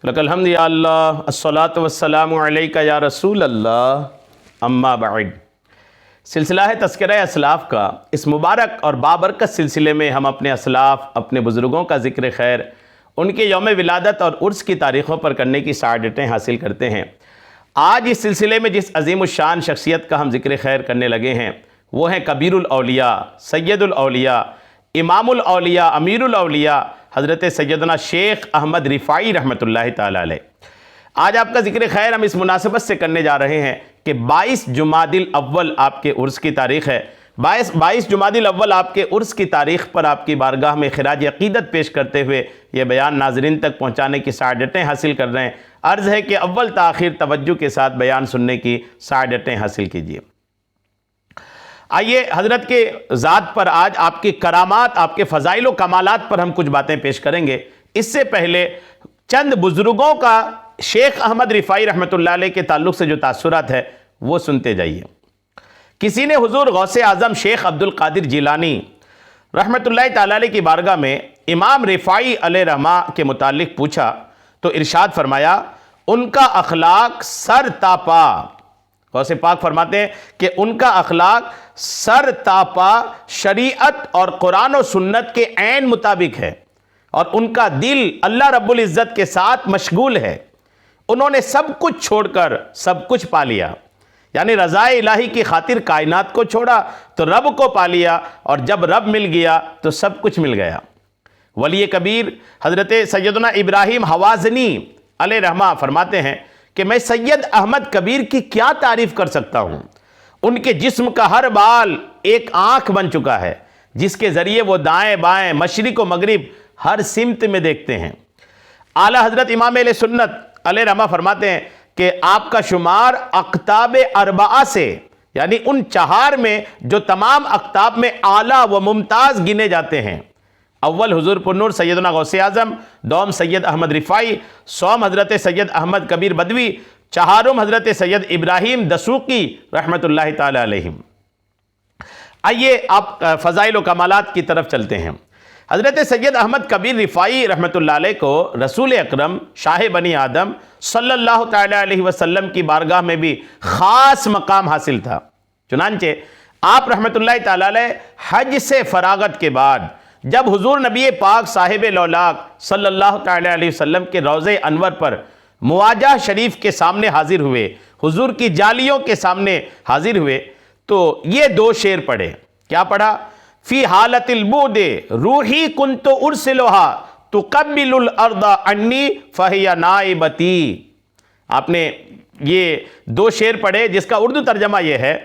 لک الحمد یا اللہ الصلاۃ والسلام علیک یا رسول اللہ اما بعد۔ سلسلہ ہے تذکرہ اسلاف کا اس مبارک اور بابرکت سلسلے میں ہم اپنے اسلاف، اپنے بزرگوں کا ذکر خیر، ان کے یوم ولادت اور عرس کی تاریخوں پر کرنے کی سعادتیں حاصل کرتے ہیں۔ آج اس سلسلے میں جس عظیم الشان شخصیت کا ہم ذکر خیر کرنے لگے ہیں وہ ہیں کبیر الاولیاء، سید الاولیاء، امام الاولیاء، امیر الاولیاء، حضرت سیدنا شیخ احمد رفاعی رحمۃ اللہ تعالیٰ علیہ۔ آج آپ کا ذکر خیر ہم اس مناسبت سے کرنے جا رہے ہیں کہ 22 جمادی الاول آپ کے عرس کی تاریخ ہے۔ 22 جمادی الاول آپ کے عرس کی تاریخ پر آپ کی بارگاہ میں خراج عقیدت پیش کرتے ہوئے یہ بیان ناظرین تک پہنچانے کی سعادتیں حاصل کر رہے ہیں۔ عرض ہے کہ اول تاخیر توجہ کے ساتھ بیان سننے کی سعادتیں حاصل کیجیے۔ آئیے حضرت کے ذات پر آج آپ کی کرامات، آپ کے فضائل و کمالات پر ہم کچھ باتیں پیش کریں گے۔ اس سے پہلے چند بزرگوں کا شیخ احمد رفاعی رحمۃ اللہ علیہ کے تعلق سے جو تاثرات ہے وہ سنتے جائیے۔ کسی نے حضور غوث اعظم شیخ عبد القادر جیلانی رحمۃ اللہ تعالیٰ علیہ کی بارگاہ میں امام رفاعی علیہ رحمہ کے متعلق پوچھا تو ارشاد فرمایا ان کا اخلاق سر تاپا، غوث پاک فرماتے ہیں کہ ان کا اخلاق سر تاپا شریعت اور قرآن و سنت کے عین مطابق ہے، اور ان کا دل اللہ رب العزت کے ساتھ مشغول ہے۔ انہوں نے سب کچھ چھوڑ کر سب کچھ پا لیا، یعنی رضا الہی کی خاطر کائنات کو چھوڑا تو رب کو پا لیا، اور جب رب مل گیا تو سب کچھ مل گیا۔ ولی کبیر حضرت سیدنا ابراہیم حوازنی علیہ رحمہ فرماتے ہیں کہ میں سید احمد کبیر کی کیا تعریف کر سکتا ہوں۔ ان کے جسم کا ہر بال ایک آنکھ بن چکا ہے جس کے ذریعے وہ دائیں بائیں، مشرق و مغرب ہر سمت میں دیکھتے ہیں۔ اعلیٰ حضرت امام اہل سنت علیہ رحمہ فرماتے ہیں کہ آپ کا شمار اقطاب اربعہ سے، یعنی ان چہار میں جو تمام اقطاب میں اعلیٰ و ممتاز گنے جاتے ہیں، اول حضور پرنور سیدنا غوث اعظم، دوم سید احمد رفاعی، سوم حضرت سید احمد کبیر بدوی، چہارم حضرت سید ابراہیم دسوقی رحمۃ اللہ تعالی علیہم۔ آئیے آپ فضائل و کمالات کی طرف چلتے ہیں۔ حضرت سید احمد کبیر رفاعی رحمۃ اللہ علیہ کو رسول اکرم شاہ بنی آدم صلی اللہ تعالی علیہ وسلم کی بارگاہ میں بھی خاص مقام حاصل تھا۔ چنانچہ آپ رحمۃ اللہ تعالی علیہ حج سے فراغت کے بعد جب حضور نبی پاک صاحب لولاک صلی اللہ تعالی علیہ وسلم کے روضہ انور پر مواجہ شریف کے سامنے حاضر ہوئے، حضور کی جالیوں کے سامنے حاضر ہوئے، تو یہ دو شعر پڑھے۔ کیا پڑھا؟ فی حالت البعد روحی کنت ارسلها تقبل الارض عنی فہی نائبتی۔ آپ نے یہ دو شعر پڑھے جس کا اردو ترجمہ یہ ہے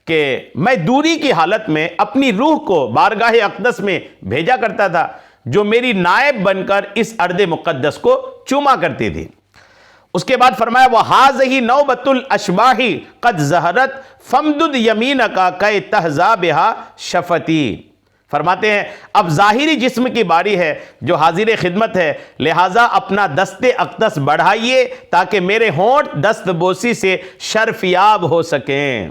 کہ میں دوری کی حالت میں اپنی روح کو بارگاہ اقدس میں بھیجا کرتا تھا جو میری نائب بن کر اس ارض مقدس کو چوما کرتی تھی۔ اس کے بعد فرمایا وَهَذِهِ نَوْبَةُ الْأَشْبَاحِ قَدْ ظَهَرَتْ فَامْدُدْ يَمِينَكَ كَيْ تَحْظَىٰ بِهَا شَفَتِي۔ فرماتے ہیں اب ظاہری جسم کی باری ہے جو حاضر خدمت ہے، لہٰذا اپنا دست اقدس بڑھائیے تاکہ میرے ہونٹ دست بوسی سے شرفیاب ہو سکیں۔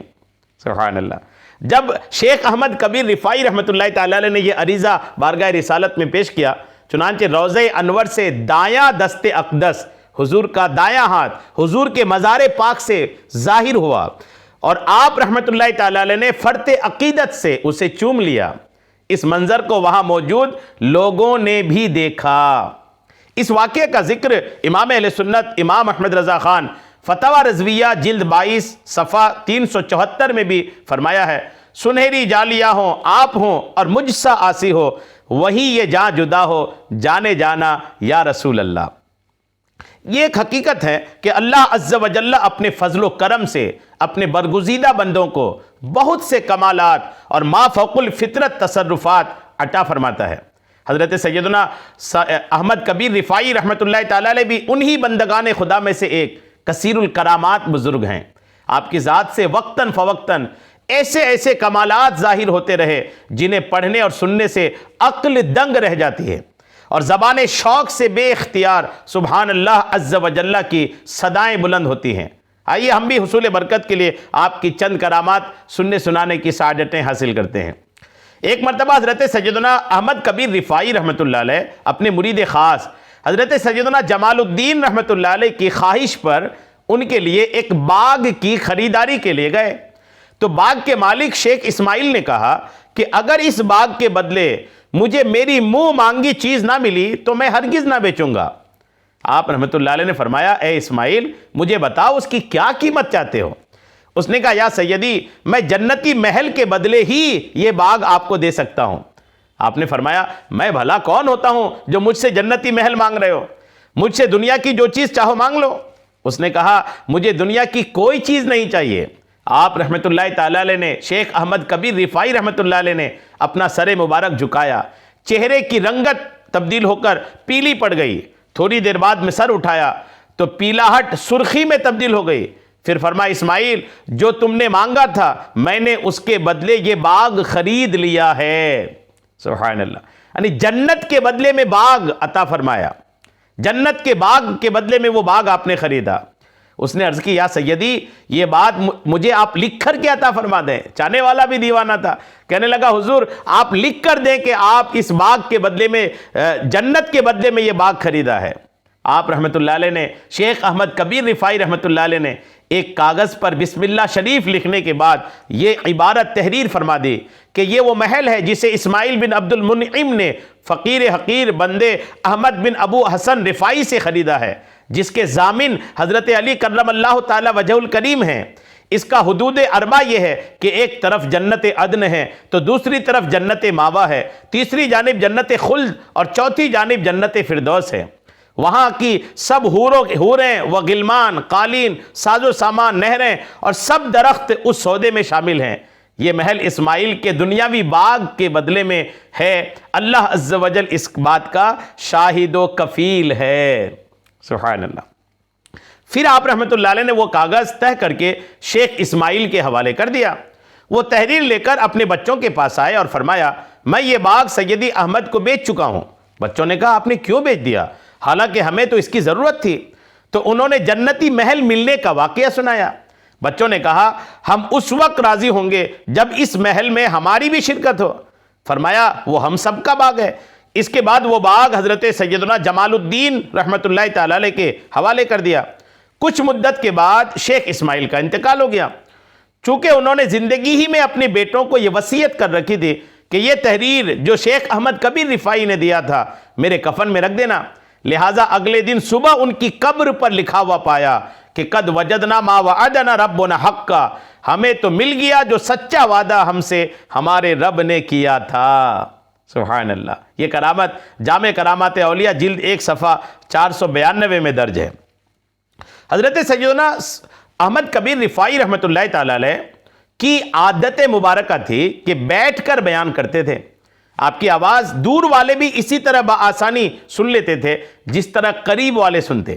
سبحان اللہ۔ جب شیخ احمد کبیر رفاعی رحمۃ اللہ تعالی علیہ نے یہ عریضہ بارگاہ رسالت میں پیش کیا، چنانچہ روضہ انور سے دایاں دست اقدس، حضور کا دایاں ہاتھ حضور کے مزار پاک سے ظاہر ہوا، اور آپ رحمۃ اللہ تعالی علیہ نے فرط عقیدت سے اسے چوم لیا۔ اس منظر کو وہاں موجود لوگوں نے بھی دیکھا۔ اس واقعے کا ذکر امام اہل سنت امام احمد رضا خان فتاوی رضویہ جلد 22 صفحہ 374 میں بھی فرمایا ہے سنہری جالیاں ہوں آپ ہوں اور مجھ سا آسی ہو، وہی یہ جاں جدا ہو جانے جانا یا رسول اللہ۔ یہ ایک حقیقت ہے کہ اللہ عز و جل اپنے فضل و کرم سے اپنے برگزیدہ بندوں کو بہت سے کمالات اور ما فوق الفطرت تصرفات عطا فرماتا ہے۔ حضرت سیدنا احمد کبیر رفاعی رحمۃ اللہ تعالی علیہ بھی انہی بندگان خدا میں سے ایک کثیر الکرامات بزرگ ہیں۔ آپ کی ذات سے وقتاً فوقتاً ایسے ایسے کمالات ظاہر ہوتے رہے جنہیں پڑھنے اور سننے سے عقل دنگ رہ جاتی ہے، اور زبان شوق سے بے اختیار سبحان اللہ عز و جل کی صدائیں بلند ہوتی ہیں۔ آئیے ہم بھی حصول برکت کے لیے آپ کی چند کرامات سننے سنانے کی سعادتیں حاصل کرتے ہیں۔ ایک مرتبہ حضرت سیدنا احمد کبیر رفاعی رحمۃ اللہ علیہ اپنے مرید خاص حضرت سیدنا جمال الدین رحمۃ اللہ علیہ کی خواہش پر ان کے لیے ایک باغ کی خریداری کے لیے گئے، تو باغ کے مالک شیخ اسماعیل نے کہا کہ اگر اس باغ کے بدلے مجھے میری منہ مانگی چیز نہ ملی تو میں ہرگز نہ بیچوں گا۔ آپ رحمۃ اللہ علیہ نے فرمایا، اے اسماعیل مجھے بتاؤ اس کی کیا قیمت چاہتے ہو؟ اس نے کہا، یا سیدی میں جنتی محل کے بدلے ہی یہ باغ آپ کو دے سکتا ہوں۔ آپ نے فرمایا، میں بھلا کون ہوتا ہوں جو مجھ سے جنتی محل مانگ رہے ہو؟ مجھ سے دنیا کی جو چیز چاہو مانگ لو۔ اس نے کہا، مجھے دنیا کی کوئی چیز نہیں چاہیے۔ آپ رحمۃ اللہ تعالی علیہ نے، شیخ احمد کبیر رفاعی رحمۃ اللہ علیہ نے اپنا سر مبارک جھکایا، چہرے کی رنگت تبدیل ہو کر پیلی پڑ گئی، تھوڑی دیر بعد میں سر اٹھایا تو پیلاہٹ سرخی میں تبدیل ہو گئی، پھر فرمایا، اسماعیل جو تم نے مانگا تھا میں نے اس کے بدلے یہ باغ خرید لیا ہے۔ سبحان اللہ، یعنی جنت کے بدلے میں باغ عطا فرمایا، جنت کے باغ کے بدلے میں وہ باغ آپ نے خریدا۔ اس نے عرض کی، یا سیدی یہ بات مجھے آپ لکھ کر کے عطا فرما دیں۔ چاہنے والا بھی دیوانہ تھا، کہنے لگا، حضور آپ لکھ کر دیں کہ آپ اس باغ کے بدلے میں، جنت کے بدلے میں یہ باغ خریدا ہے۔ آپ رحمۃ اللہ علیہ نے، شیخ احمد کبیر رفاعی رحمۃ اللہ علیہ نے ایک کاغذ پر بسم اللہ شریف لکھنے کے بعد یہ عبارت تحریر فرما دی کہ یہ وہ محل ہے جسے اسماعیل بن عبد المنعم نے فقیر حقیر بندے احمد بن ابو حسن رفاعی سے خریدا ہے، جس کے ضامن حضرت علی کرم اللہ تعالی وجہ الکریم ہیں۔ اس کا حدود اربع یہ ہے کہ ایک طرف جنت عدن ہے تو دوسری طرف جنت ماوا ہے، تیسری جانب جنت خلد اور چوتھی جانب جنت فردوس ہے۔ وہاں کی سب حوریں و غلمان، قالین، ساز و سامان، نہریں اور سب درخت اس سودے میں شامل ہیں۔ یہ محل اسماعیل کے دنیاوی باغ کے بدلے میں ہے، اللہ عز و جل اس بات کا شاہد و کفیل ہے۔ سبحان اللہ۔ پھر آپ رحمۃ اللہ علیہ نے وہ کاغذ تہہ کر کے شیخ اسماعیل کے حوالے کر دیا۔ وہ تحریر لے کر اپنے بچوں کے پاس آئے اور فرمایا، میں یہ باغ سیدی احمد کو بیچ چکا ہوں۔ بچوں نے کہا، آپ نے کیوں بیچ دیا؟ حالانکہ ہمیں تو اس کی ضرورت تھی۔ تو انہوں نے جنتی محل ملنے کا واقعہ سنایا۔ بچوں نے کہا، ہم اس وقت راضی ہوں گے جب اس محل میں ہماری بھی شرکت ہو۔ فرمایا، وہ ہم سب کا باغ ہے۔ اس کے بعد وہ باغ حضرت سیدنا جمال الدین رحمۃ اللہ تعالی علیہ کے حوالے کر دیا۔ کچھ مدت کے بعد شیخ اسماعیل کا انتقال ہو گیا۔ چونکہ انہوں نے زندگی ہی میں اپنے بیٹوں کو یہ وصیت کر رکھی تھی کہ یہ تحریر جو شیخ احمد کبیر رفاعی نے دیا تھا میرے کفن میں رکھ دینا، لہٰذا اگلے دن صبح ان کی قبر پر لکھا ہوا پایا کہ قد وجدنا ما وعدنا ربنا حقا، ہمیں تو مل گیا جو سچا وعدہ ہم سے ہمارے رب نے کیا تھا۔ سبحان اللہ۔ یہ کرامت جامع کرامات اولیاء جلد 1 صفحہ 492 میں درج ہے۔ حضرت سیدنا احمد کبیر رفاعی رحمۃ اللہ تعالی علیہ کی عادت مبارکہ تھی کہ بیٹھ کر بیان کرتے تھے۔ آپ کی آواز دور والے بھی اسی طرح بآسانی سن لیتے تھے جس طرح قریب والے سنتے،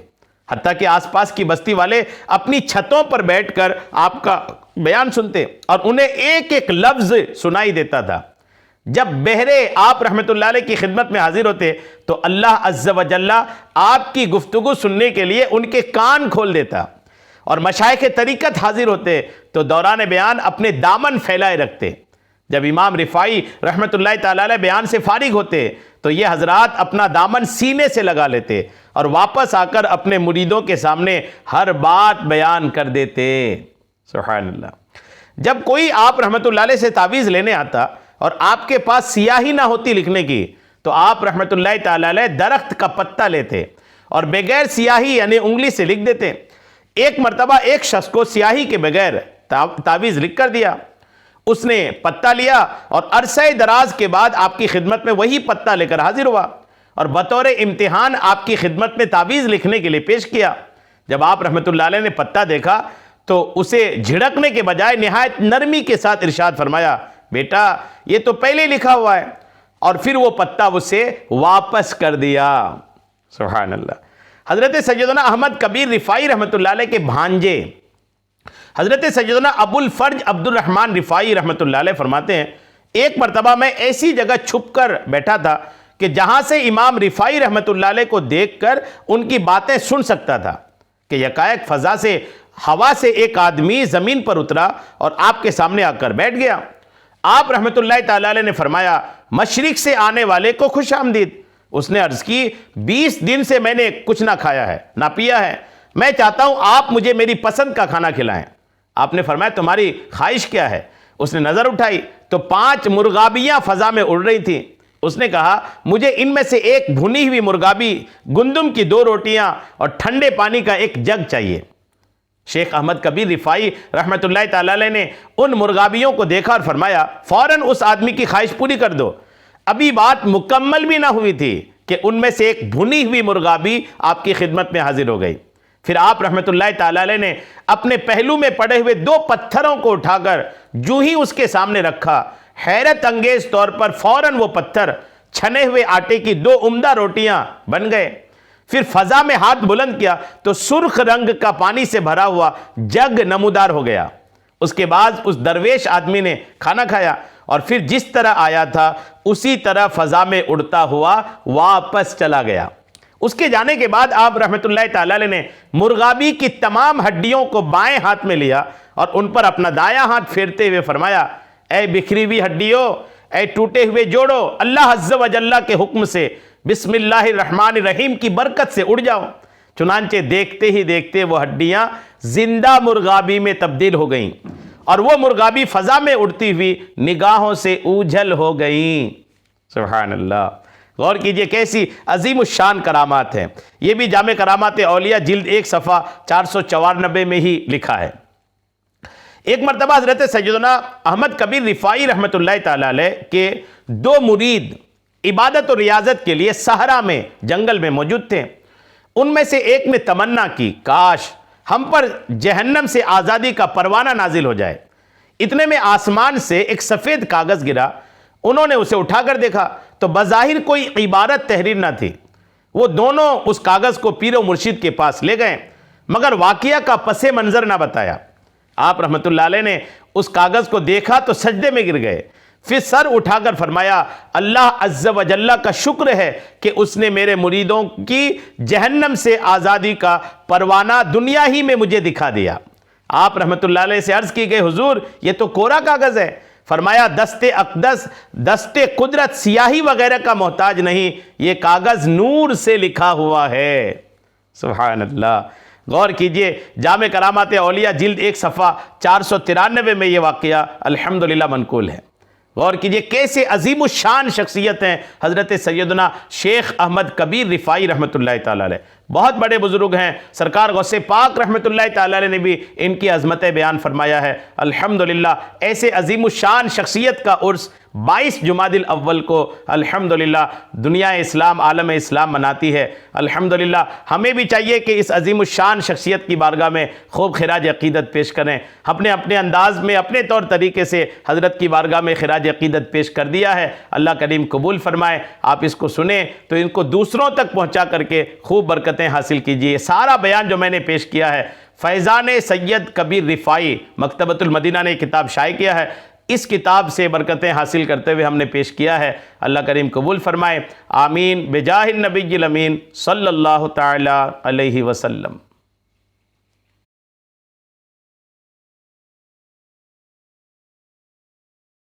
حتیٰ کہ آس پاس کی بستی والے اپنی چھتوں پر بیٹھ کر آپ کا بیان سنتے اور انہیں ایک ایک لفظ سنائی دیتا تھا۔ جب بہرے آپ رحمت اللہ علیہ کی خدمت میں حاضر ہوتے تو اللہ عز و جل آپ کی گفتگو سننے کے لیے ان کے کان کھول دیتا، اور مشائخ طریقت حاضر ہوتے تو دوران بیان اپنے دامن پھیلائے رکھتے۔ جب امام رفاعی رحمت اللہ تعالی علیہ بیان سے فارغ ہوتے تو یہ حضرات اپنا دامن سینے سے لگا لیتے اور واپس آ کر اپنے مریدوں کے سامنے ہر بات بیان کر دیتے۔ سبحان اللہ۔ جب کوئی آپ رحمت اللہ علیہ سے تعویذ لینے آتا اور آپ کے پاس سیاہی نہ ہوتی لکھنے کی تو آپ رحمت اللہ تعالی علیہ درخت کا پتہ لیتے اور بغیر سیاہی یعنی انگلی سے لکھ دیتے۔ ایک مرتبہ ایک شخص کو سیاہی کے بغیر تعویذ لکھ کر دیا، اس نے پتہ لیا اور عرصہ دراز کے بعد آپ کی خدمت میں وہی پتہ لے کر حاضر ہوا اور بطور امتحان آپ کی خدمت میں تعویذ لکھنے کے لیے پیش کیا۔ جب آپ رحمت اللہ علیہ نے پتہ دیکھا تو اسے جھڑکنے کے بجائے نہایت نرمی کے ساتھ ارشاد فرمایا، بیٹا یہ تو پہلے لکھا ہوا ہے، اور پھر وہ پتہ اسے واپس کر دیا۔ سبحان اللہ۔ حضرت سیدنا احمد کبیر رفاعی رحمت اللہ علیہ کے بھانجے حضرت سیدنا ابو الفرج عبد الرحمن رفاعی رحمت اللہ علیہ فرماتے ہیں، ایک مرتبہ میں ایسی جگہ چھپ کر بیٹھا تھا کہ جہاں سے امام رفاعی رحمت اللہ علیہ کو دیکھ کر ان کی باتیں سن سکتا تھا کہ یکایک فضا سے ہوا سے ایک آدمی زمین پر اترا اور آپ کے سامنے آ کر بیٹھ گیا۔ آپ رحمت اللہ تعالی علیہ نے فرمایا، مشرق سے آنے والے کو خوش آمدید۔ اس نے عرض کی 20 دن سے میں نے کچھ نہ کھایا ہے نہ پیا ہے، میں چاہتا ہوں آپ مجھے میری پسند کا کھانا کھلائیں۔ آپ نے فرمایا تمہاری خواہش کیا ہے؟ اس نے نظر اٹھائی تو 5 مرغابیاں فضا میں اڑ رہی تھیں۔ اس نے کہا مجھے ان میں سے ایک بھنی ہوئی مرغابی، گندم کی 2 روٹیاں اور ٹھنڈے پانی کا ایک جگ چاہیے۔ شیخ احمد کبیر رفاعی رحمۃ اللہ تعالی علیہ نے ان مرغابیوں کو دیکھا اور فرمایا فوراً اس آدمی کی خواہش پوری کر دو۔ ابھی بات مکمل بھی نہ ہوئی تھی کہ ان میں سے ایک بھنی ہوئی مرغابی آپ کی خدمت میں حاضر ہو گئی۔ پھر آپ رحمۃ اللہ تعالی علیہ نے اپنے پہلو میں پڑے ہوئے 2 پتھروں کو اٹھا کر جو ہی اس کے سامنے رکھا، حیرت انگیز طور پر فوراً وہ پتھر چھنے ہوئے آٹے کی 2 عمدہ روٹیاں بن گئے۔ پھر فضا میں ہاتھ بلند کیا تو سرخ رنگ کا پانی سے بھرا ہوا جگ نمودار ہو گیا۔ اس کے بعد اس درویش آدمی نے کھانا کھایا اور پھر جس طرح آیا تھا اسی طرح فضا میں اڑتا ہوا واپس چلا گیا۔ اس کے جانے کے بعد آپ رحمۃ اللہ تعالی علیہ نے مرغابی کی تمام ہڈیوں کو بائیں ہاتھ میں لیا اور ان پر اپنا دایاں ہاتھ پھیرتے ہوئے فرمایا اے بکھری ہوئی ہڈیوں، اے ٹوٹے ہوئے جوڑو، اللہ عز و جل کے حکم سے بسم اللہ الرحمن الرحیم کی برکت سے اڑ جاؤ۔ چنانچہ دیکھتے ہی دیکھتے وہ ہڈیاں زندہ مرغابی میں تبدیل ہو گئیں اور وہ مرغابی فضا میں اڑتی ہوئی نگاہوں سے اوجھل ہو گئیں۔ سبحان اللہ، غور کیجئے کیسی عظیم الشان کرامات ہیں۔ یہ بھی جامع کرامات اولیاء جلد 1 صفحہ 494 میں ہی لکھا ہے۔ ایک مرتبہ حضرت سیدنا احمد کبیر رفاعی رحمۃ اللہ تعالی علیہ کے 2 مرید عبادت و ریاضت کے لیے صحرا میں جنگل میں موجود تھے۔ ان میں سے ایک نے تمنا کی کاش ہم پر جہنم سے آزادی کا پروانہ نازل ہو جائے۔ اتنے میں آسمان سے ایک سفید کاغذ گرا، انہوں نے اسے اٹھا کر دیکھا تو بظاہر کوئی عبارت تحریر نہ تھی۔ وہ دونوں اس کاغذ کو پیر و مرشد کے پاس لے گئے مگر واقعہ کا پس منظر نہ بتایا۔ آپ رحمت اللہ علیہ نے اس کاغذ کو دیکھا تو سجدے میں گر گئے، پھر سر اٹھا کر فرمایا اللہ عز و جل کا شکر ہے کہ اس نے میرے مریدوں کی جہنم سے آزادی کا پروانہ دنیا ہی میں مجھے دکھا دیا۔ آپ رحمت اللہ علیہ سے عرض کی گئی حضور یہ تو کورا کاغذ ہے۔ فرمایا دست اقدس، دست قدرت سیاہی وغیرہ کا محتاج نہیں، یہ کاغذ نور سے لکھا ہوا ہے۔ سبحان اللہ، غور کیجئے جامع کرامات اولیاء جلد 1 صفحہ 493 میں یہ واقعہ الحمدللہ منقول ہے۔ غور کیجئے کیسے عظیم الشان شخصیت ہیں حضرت سیدنا شیخ احمد کبیر رفاعی رحمۃ اللہ تعالی علیہ، بہت بڑے بزرگ ہیں۔ سرکار غوث پاک رحمۃ اللہ تعالی علیہ نے بھی ان کی عظمتیں بیان فرمایا ہے۔ الحمدللہ ایسے عظیم الشان شخصیت کا عرس 22 جمادی الاول کو الحمدللہ دنیا اسلام، عالم اسلام مناتی ہے۔ الحمدللہ ہمیں بھی چاہیے کہ اس عظیم الشان شخصیت کی بارگاہ میں خوب خراج عقیدت پیش کریں۔ اپنے اپنے انداز میں اپنے طور طریقے سے حضرت کی بارگاہ میں خراج عقیدت پیش کر دیا ہے۔ اللہ کریم قبول فرمائے۔ آپ اس کو سنیں تو ان کو دوسروں تک پہنچا کر کے خوب برکتیں حاصل کیجیے۔ سارا بیان جو میں نے پیش کیا ہے فیضان سید کبیر رفاعی مکتبۃ المدینہ نے کتاب شائع کیا ہے، اس کتاب سے برکتیں حاصل کرتے ہوئے ہم نے پیش کیا ہے۔ اللہ کریم قبول فرمائے۔ آمین بجاہ النبی الامین صلی اللہ تعالی علیہ وسلم۔